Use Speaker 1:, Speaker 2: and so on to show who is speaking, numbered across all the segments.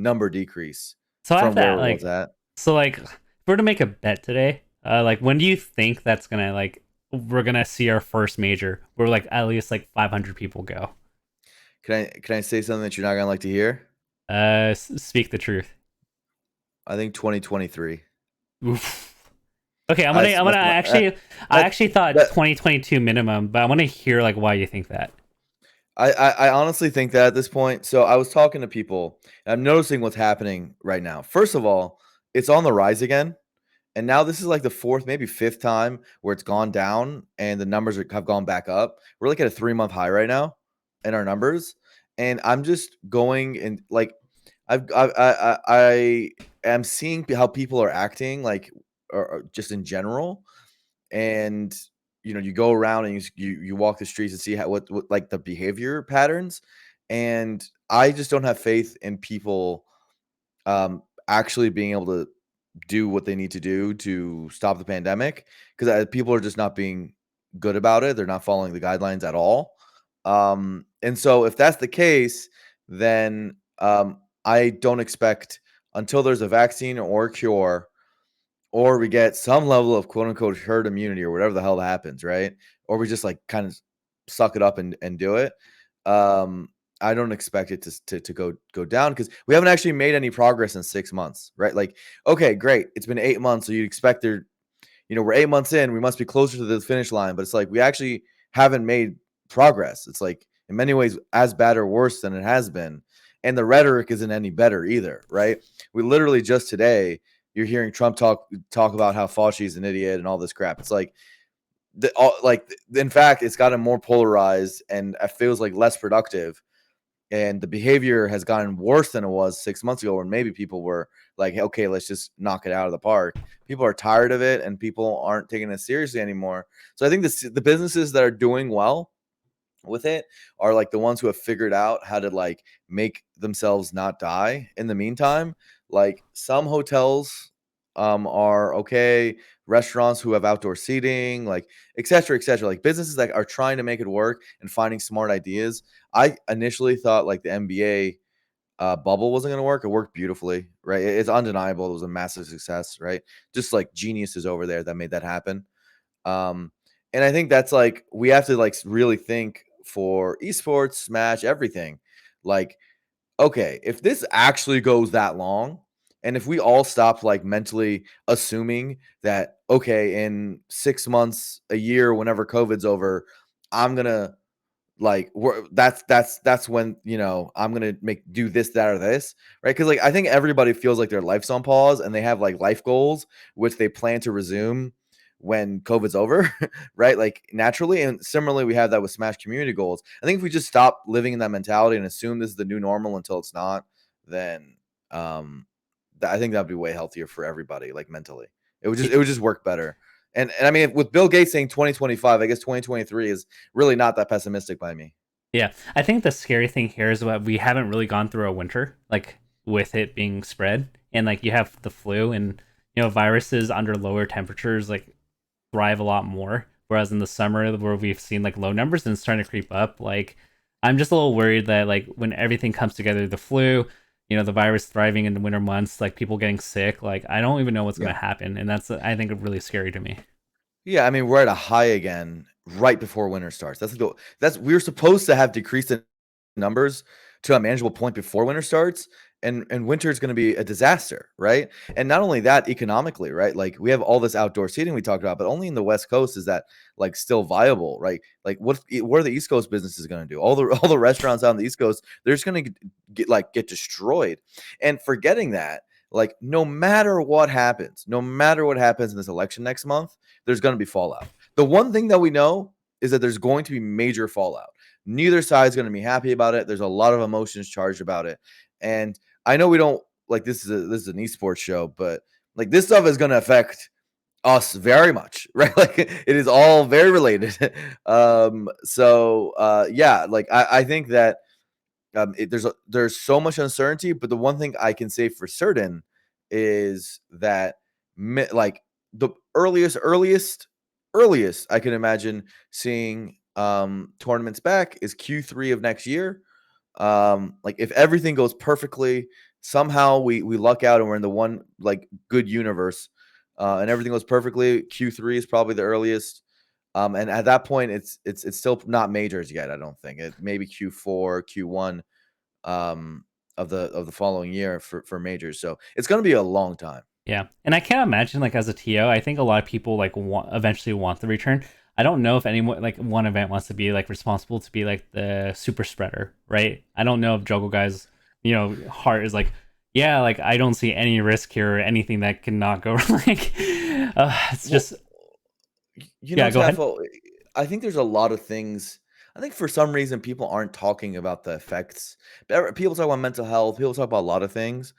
Speaker 1: number decrease
Speaker 2: So I have
Speaker 1: from where
Speaker 2: that
Speaker 1: it was at.
Speaker 2: if we're to make a bet today, like when do you think that's gonna like we're gonna see our first major where like at least like 500 people go?
Speaker 1: Can I say something that you're not gonna like to hear?
Speaker 2: Speak the truth.
Speaker 1: I think 2023.
Speaker 2: Oof. Okay, I'm gonna
Speaker 1: That's my
Speaker 2: I
Speaker 1: that
Speaker 2: actually thought
Speaker 1: that
Speaker 2: 2022 minimum, but I want to hear like why you think that.
Speaker 1: I honestly think that at this point. So I was talking to people, and I'm noticing what's happening right now. First of all, it's on the rise again. And now this is like the fourth, maybe fifth time where it's gone down and the numbers have gone back up. We're like at a 3 month high right now in our numbers. And I'm just going and like I am seeing how people are acting like or just in general. And you go around and you walk the streets and see how what like the behavior patterns. And I just don't have faith in people actually being able to do what they need to do to stop the pandemic because people are just not being good about it. They're not following the guidelines at all. And so, if that's the case, then I don't expect until there's a vaccine or a cure, or we get some level of quote unquote herd immunity or whatever the hell that happens, right? Or we just like kind of suck it up and do it. Um, I don't expect it to go down because we haven't actually made any progress in 6 months, right? Like, okay, great, it's been 8 months, so you'd expect there, we're 8 months in, we must be closer to the finish line, but it's like we actually haven't made progress. It's like in many ways as bad or worse than it has been, and the rhetoric isn't any better either, right? We literally just today you're hearing Trump talk about how Fauci's an idiot and all this crap. It's like in fact, it's gotten more polarized and it feels like less productive. And the behavior has gotten worse than it was 6 months ago, when maybe people were like, okay, let's just knock it out of the park. People are tired of it and people aren't taking it seriously anymore. So I think the businesses that are doing well with it are like the ones who have figured out how to like make themselves not die in the meantime. Like some hotels are okay, restaurants who have outdoor seating, like et cetera, like businesses that are trying to make it work and finding smart ideas. I initially thought like the NBA bubble wasn't going to work. It worked beautifully, right? It's undeniable. It was a massive success, right? Just like geniuses over there that made that happen. um, and I think that's like we have to like really think for esports, Smash, everything. Like, okay, if this actually goes that long, and if we all stop like mentally assuming that okay, in 6 months, a year, whenever COVID's over, I'm gonna like that's when I'm gonna make do this, that, or this, right? Because like I think everybody feels like their life's on pause and they have like life goals which they plan to resume when COVID's over, right? Like naturally, and similarly, we have that with Smash community goals. I think if we just stop living in that mentality and assume this is the new normal until it's not, then um, I think that'd be way healthier for everybody, like mentally. It would just work better. And I mean, with Bill Gates saying 2025, I guess 2023 is really not that pessimistic by me.
Speaker 2: Yeah, I think the scary thing here is that we haven't really gone through a winter like with it being spread, and like you have the flu, and viruses under lower temperatures like thrive a lot more. Whereas in the summer, where we've seen like low numbers and it's starting to creep up, like I'm just a little worried that like when everything comes together, the flu, the virus thriving in the winter months, like people getting sick, like I don't even know what's going
Speaker 1: Yeah.
Speaker 2: to happen, and that's I think really scary to me.
Speaker 1: Yeah, I mean, we're at a high again right before winter starts. That's we're supposed to have decreased in numbers to a manageable point before winter starts, and winter is going to be a disaster, right? And not only that, economically, right? Like we have all this outdoor seating we talked about, but only in the West Coast is that like still viable, right? Like what are the East Coast businesses going to do? All the restaurants out on the East Coast, they're just going to get destroyed. And forgetting that, like no matter what happens in this election next month, there's going to be fallout. The one thing that we know is that there's going to be major fallout. Neither side's going to be happy about it. There's a lot of emotions charged about it. And I know we don't like this is an esports show, but like this stuff is going to affect us very much, right? Like it is all very related. Yeah, like I think that there's so much uncertainty, but the one thing I can say for certain is that like the earliest I can imagine seeing tournaments back is Q3 of next year. Like if everything goes perfectly, somehow we luck out and we're in the one like good universe, and everything goes perfectly. Q3 is probably the earliest. And at that point, it's still not majors yet. I don't think it maybe Q4, Q1, um, of the following year for majors. So it's going to be a long time.
Speaker 2: Yeah, and I can't imagine like as a TO, I think a lot of people like eventually want the return. I don't know if anyone like one event wants to be like responsible to be like the super spreader, right? I don't know if Juggle guys, heart is like, yeah, like I don't see any risk here or anything that cannot go like. It's
Speaker 1: Well,
Speaker 2: just yeah. Go ahead.
Speaker 1: Tafo, I think there's a lot of things. I think for some reason people aren't talking about the effects. People talk about mental health. People talk about a lot of things,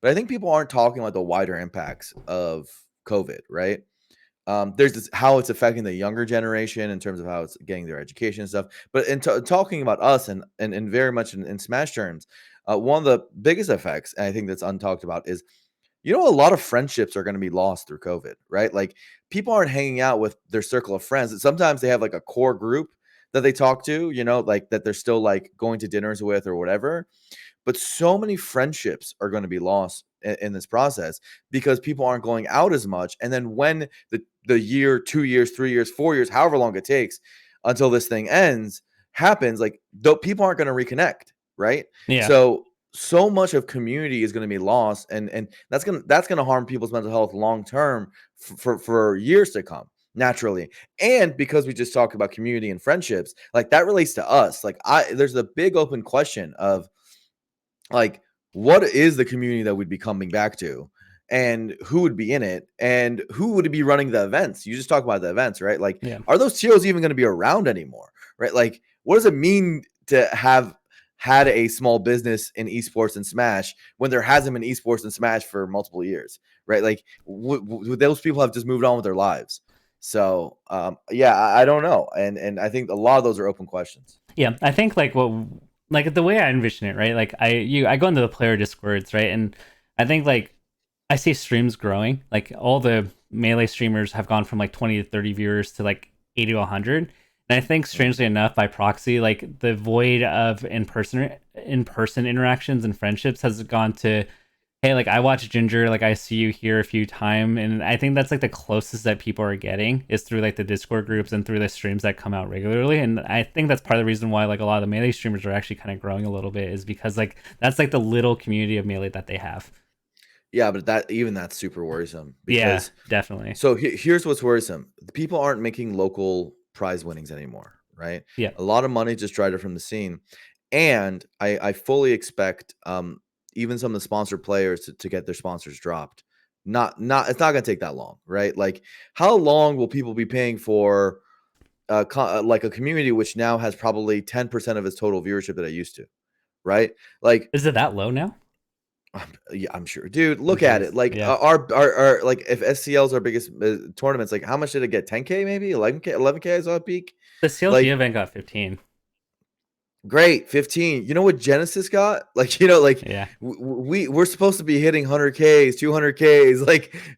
Speaker 1: but I think people aren't talking about the wider impacts of COVID, right? There's this, how it's affecting the younger generation in terms of how it's getting their education and stuff. But in talking about us and very much in Smash terms, one of the biggest effects, and I think that's untalked about, is a lot of friendships are going to be lost through COVID, right? Like people aren't hanging out with their circle of friends. Sometimes they have like a core group that they talk to, like that they're still like going to dinners with or whatever. But so many friendships are going to be lost in this process because people aren't going out as much. And then when the year, 2 years, 3 years, 4 years, however long it takes until this thing ends happens, like people aren't going to reconnect, right?
Speaker 2: Yeah,
Speaker 1: So much of community is going to be lost, and that's going to harm people's mental health long term for years to come naturally. And because we just talked about community and friendships, like that relates to us. Like there's a big open question of like what is the community that we'd be coming back to, and who would be in it, and who would be running the events. You just talk about the events, right? Like
Speaker 2: yeah.
Speaker 1: are those TOs even going to be around anymore, right? Like what does it mean to have had a small business in esports and Smash when there hasn't been esports and Smash for multiple years, right? Like those people have just moved on with their lives. So yeah, I don't know, and I think a lot of those are open questions.
Speaker 2: Yeah, I think like like the way I envision it, right? Like I go into the player discords, right? And I think like I see streams growing. Like all the melee streamers have gone from like 20 to 30 viewers to like 80 to 100. And I think
Speaker 1: Mm.
Speaker 2: strangely enough by proxy like the void of in-person interactions and friendships has gone to hey, like I watch Ginger, like I see you here a few times, and I think that's like the closest that people are getting is through like the Discord groups and through the streams that come out regularly. And I think that's part of the reason why like a lot of the melee streamers are actually kind of growing a little bit is because like that's like the little community of melee that they have.
Speaker 1: Yeah, but that's super worrisome
Speaker 2: Yeah,
Speaker 1: because
Speaker 2: definitely.
Speaker 1: so here's what's worrisome. The people aren't making local prize winnings anymore, right?
Speaker 2: Yeah.
Speaker 1: A lot of money just dried up from the scene. And I fully expect even some of the sponsored players to get their sponsors dropped. Not it's not gonna take that long, right? Like how long will people be paying for like a community which now has probably 10% of its total viewership that it used to, right? Like
Speaker 2: Is it that low now?
Speaker 1: yeah, I'm sure, dude. Look at it.
Speaker 2: Jeez.
Speaker 1: Like
Speaker 2: Yeah.
Speaker 1: our like if SCL's our biggest tournaments, like how much did it get? 10K maybe 11K 11K I saw a peak.
Speaker 2: The CLG
Speaker 1: Like
Speaker 2: event got 15.
Speaker 1: great 15. You know what Genesis got? Like like
Speaker 2: Yeah.
Speaker 1: we're supposed to be hitting 100Ks, 200Ks.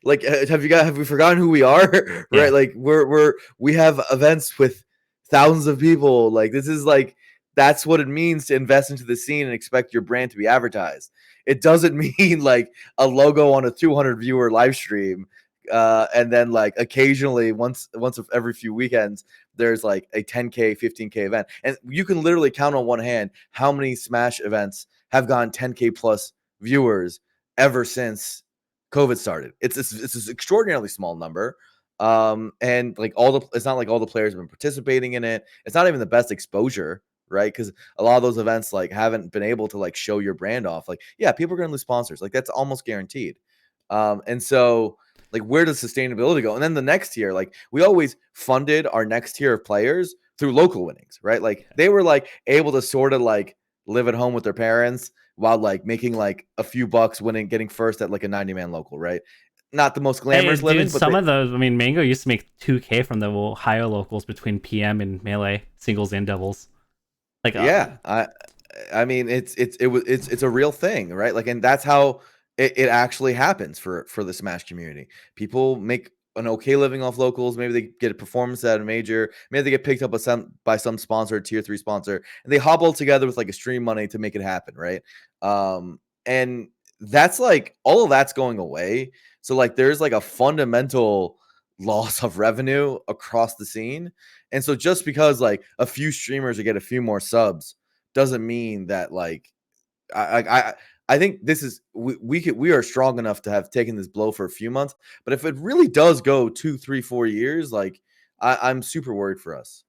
Speaker 1: Like have we forgotten who we are? Right?
Speaker 2: Yeah.
Speaker 1: Like we have events with thousands of people. Like this is like that's what it means to invest into the scene and expect your brand to be advertised. It doesn't mean like a logo on a 200 viewer live stream, and then like occasionally once of every few weekends there's like a 10K 15K event, and you can literally count on one hand how many Smash events have gone 10K plus viewers ever since COVID started. It's this extraordinarily small number. And like it's not like all the players have been participating in it. It's not even the best exposure, right? Because a lot of those events like haven't been able to like show your brand off. Like, yeah, people are gonna lose sponsors. Like that's almost guaranteed. And so like where does sustainability go? And then the next tier, like we always funded our next tier of players through local winnings, right? Like they were like able to sort of like live at home with their parents while like making like a few bucks winning, getting first at like a 90-man local, right? Not the most
Speaker 2: Hey,
Speaker 1: glamorous
Speaker 2: dude,
Speaker 1: living, but
Speaker 2: some
Speaker 1: they,
Speaker 2: of those, I mean, Mango used to make 2K from the Ohio locals between PM and Melee, singles and doubles. Like,
Speaker 1: yeah, I mean it's a real thing, right? Like, and that's how it actually happens for the Smash community. People make an okay living off locals. Maybe they get a performance at a major. Maybe they get picked up by some sponsor, tier 3 sponsor, and they hobble together with like a stream money to make it happen, right? And that's like all of that's going away. So like there's like a fundamental loss of revenue across the scene. And so just because like a few streamers will get a few more subs doesn't mean that like I think this is we are strong enough to have taken this blow for a few months. But if it really does go 2, 3, 4 years, like I'm super worried for us.